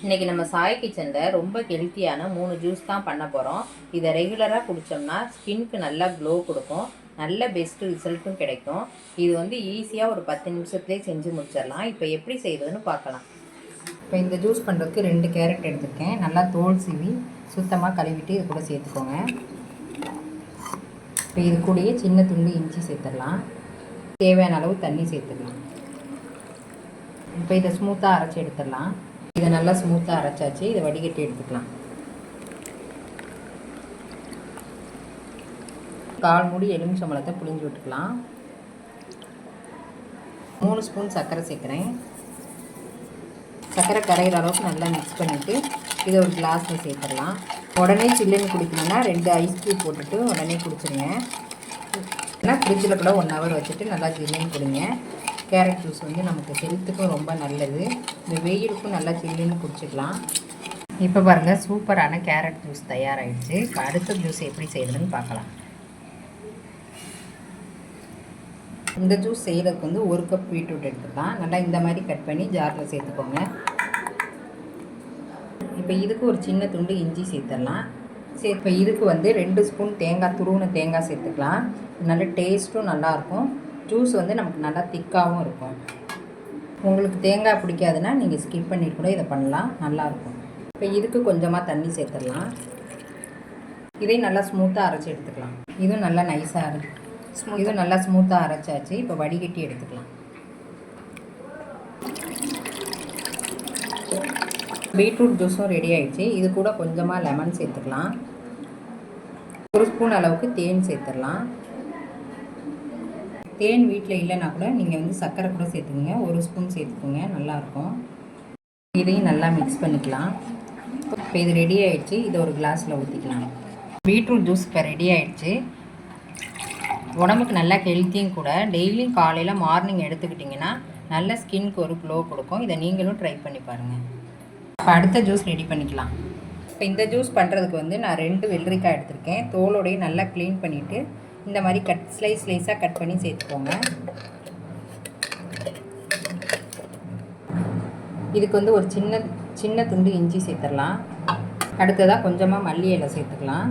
இன்றைக்கி நம்ம சாய் கிச்சனில் ரொம்ப ஹெல்த்தியான 3 ஜூஸ் தான் பண்ண போகிறோம். இதை ரெகுலராக குடித்தோம்னா ஸ்கின்க்கு நல்லா க்ளோ கொடுக்கும், நல்ல பெஸ்ட்டு ரிசல்ட்டும் கிடைக்கும். இது வந்து ஈஸியாக ஒரு 10 நிமிஷத்துலேயே செஞ்சு முடிச்சிடலாம். இப்போ எப்படி செய்கிறதுன்னு பார்க்கலாம். இப்போ இந்த ஜூஸ் பண்ணுறதுக்கு 2 கேரட் எடுத்துருக்கேன். நல்லா தோல் சீவி சுத்தமாக கழுவிட்டு இது கூட சேர்த்துக்கோங்க. இப்போ இது கூடயே சின்ன துண்டு இஞ்சி சேர்த்துடலாம். தேவையான அளவு தண்ணி சேர்த்துக்கலாம். இப்போ இதை ஸ்மூத்தாக அரைச்சி எடுத்துடலாம். இதை நல்லா ஸ்மூத்தாக அரைச்சாச்சு. இதை வடிகட்டி எடுத்துக்கலாம். 1/4 மூடி எலுமிச்சம்பழத்தை புழிஞ்சு விட்டுக்கலாம். 3 ஸ்பூன் சர்க்கரை சேர்க்குறேன். சர்க்கரை கரையிற அளவுக்கு நல்லா மிக்ஸ் பண்ணிவிட்டு இதை ஒரு கிளாஸில் சேர்த்துடலாம். உடனே சில்லுன்னு குடிக்கணும்னா 2 ஐஸ் க்யூப் போட்டுட்டு உடனே குடிச்சிருங்க. இல்லைனா ஃப்ரிட்ஜில் கூட 1 ஹவர் வச்சுட்டு நல்லா சில்லுன்னு குடிங்க. கேரட் ஜூஸ் வந்து நமக்கு ஹெல்த்துக்கும் ரொம்ப நல்லது. இந்த வெயிலுக்கும் நல்லா சில்லுன்னு குடிச்சிக்கலாம். இப்போ பாருங்கள், சூப்பரான கேரட் ஜூஸ் தயாராகிடுச்சு. இப்போ அடுத்த ஜூஸ் எப்படி செய்கிறதுன்னு பார்க்கலாம். இந்த ஜூஸ் செய்கிறதுக்கு வந்து 1 கப் பீட்ரூட் எடுத்துக்கலாம். நல்லா இந்த மாதிரி கட் பண்ணி ஜாரில் சேர்த்துக்கோங்க. இப்போ இதுக்கு ஒரு சின்ன துண்டு இஞ்சி சேர்த்துடலாம். இப்போ இதுக்கு வந்து 2 ஸ்பூன் தேங்காய், துருவின தேங்காய் சேர்த்துக்கலாம். நல்ல டேஸ்ட்டும் நல்லாயிருக்கும். ஜூஸ் வந்து நமக்கு நல்லா திக்காகவும் இருக்கும். உங்களுக்கு தேங்காய் பிடிக்காதுன்னா நீங்கள் ஸ்கிப் பண்ணிட்டு கூட இதை பண்ணலாம், நல்லாயிருக்கும். இப்போ இதுக்கு கொஞ்சமாக தண்ணி சேர்த்துடலாம். இதையும் நல்லா ஸ்மூத்தாக அரைச்சி எடுத்துக்கலாம். இதுவும் நல்லா நைஸாக இருக்குது. இதுவும் நல்லா ஸ்மூத்தாக அரைச்சாச்சு. இப்போ வடிகட்டி எடுத்துக்கலாம். பீட்ரூட் ஜூஸும் ரெடி ஆகிடுச்சு. இது கூட கொஞ்சமாக லெமன் சேர்த்துக்கலாம். 1 ஸ்பூன் அளவுக்கு தேன் சேர்த்துடலாம். தேன் வீட்டில் இல்லைன்னா கூட நீங்கள் வந்து சர்க்கரை கூட சேர்த்துக்கோங்க. 1 ஸ்பூன் சேர்த்துக்கோங்க, நல்லாயிருக்கும். இதையும் நல்லா மிக்ஸ் பண்ணிக்கலாம். இப்போ இது ரெடி ஆகிடுச்சு. இதை ஒரு கிளாஸில் ஊற்றிக்கலாம். பீட்ரூட் ஜூஸ் இப்போ ரெடி ஆகிடுச்சு. உடம்புக்கு நல்லா ஹெல்த்தியும் கூட. டெய்லியும் காலையில் மார்னிங் எடுத்துக்கிட்டிங்கன்னா நல்ல ஸ்கின்க்கு ஒரு க்ளோ கொடுக்கும். இதை நீங்களும் ட்ரை பண்ணி பாருங்கள். இப்போ அடுத்த ஜூஸ் ரெடி பண்ணிக்கலாம். இப்போ இந்த ஜூஸ் பண்ணுறதுக்கு வந்து நான் 2 வெள்ளரிக்காய் எடுத்திருக்கேன். தோலோடையே நல்லா க்ளீன் பண்ணிவிட்டு இந்த மாதிரி ஸ்லைஸாக கட் பண்ணி சேர்த்துக்கோங்க. இதுக்கு வந்து ஒரு சின்ன துண்டு இஞ்சி சேர்த்துடலாம். அடுத்ததாக கொஞ்சமாக மல்லி இலை சேர்த்துக்கலாம்.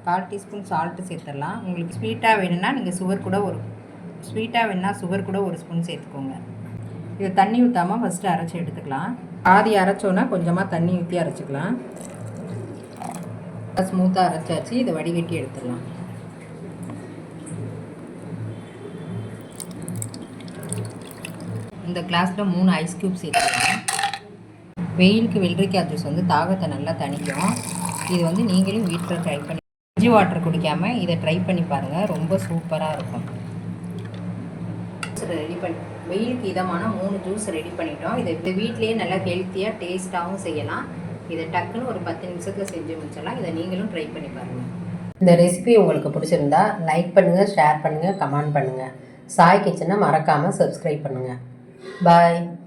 1/4 டீஸ்பூன் சால்ட்டு சேர்த்துடலாம். உங்களுக்கு ஸ்வீட்டாக வேணும்னா நீங்கள் சுகர் கூட 1 ஸ்பூன் சேர்த்துக்கோங்க. இதை தண்ணி ஊற்றாமல் ஃபஸ்ட்டு அரைச்சி எடுத்துக்கலாம். பாதி அரைச்சோன்னா கொஞ்சமாக தண்ணி ஊற்றி அரைச்சிக்கலாம். ஸ்மூத்தாக அரைச்சாச்சு. இதை வடிகட்டி எடுத்துடலாம். இந்த கிளாஸில் 3 ஐஸ் க்யூப் சேர்த்துக்கலாம். வெயிலுக்கு வெள்ளரிக்காய் ஜூஸ் வந்து தாகத்தை நல்லா தணிக்கும். இது வந்து நீங்களும் வீட்டில் ட்ரை பண்ணி ஃப்ரிட்ஜ் வாட்டர் குடிக்காமல் இதை ட்ரை பண்ணி பாருங்கள். ரொம்ப சூப்பராக இருக்கும். ரெடி பண்ணி வெயிலுக்கு இதமான 3 ஜூஸ் ரெடி பண்ணிட்டோம். இதை வீட்லேயே நல்லா ஹெல்த்தியாக டேஸ்ட்டாகவும் செய்யலாம். இதை டக்குன்னு ஒரு 10 நிமிஷத்தில் செஞ்சு முடிச்சிடலாம். இதை நீங்களும் ட்ரை பண்ணி பாருங்கள். இந்த ரெசிபி உங்களுக்கு பிடிச்சிருந்தா லைக் பண்ணுங்கள், ஷேர் பண்ணுங்கள், கமெண்ட் பண்ணுங்கள். சாய் கிச்சனை மறக்காமல் சப்ஸ்கிரைப் பண்ணுங்கள். Bye.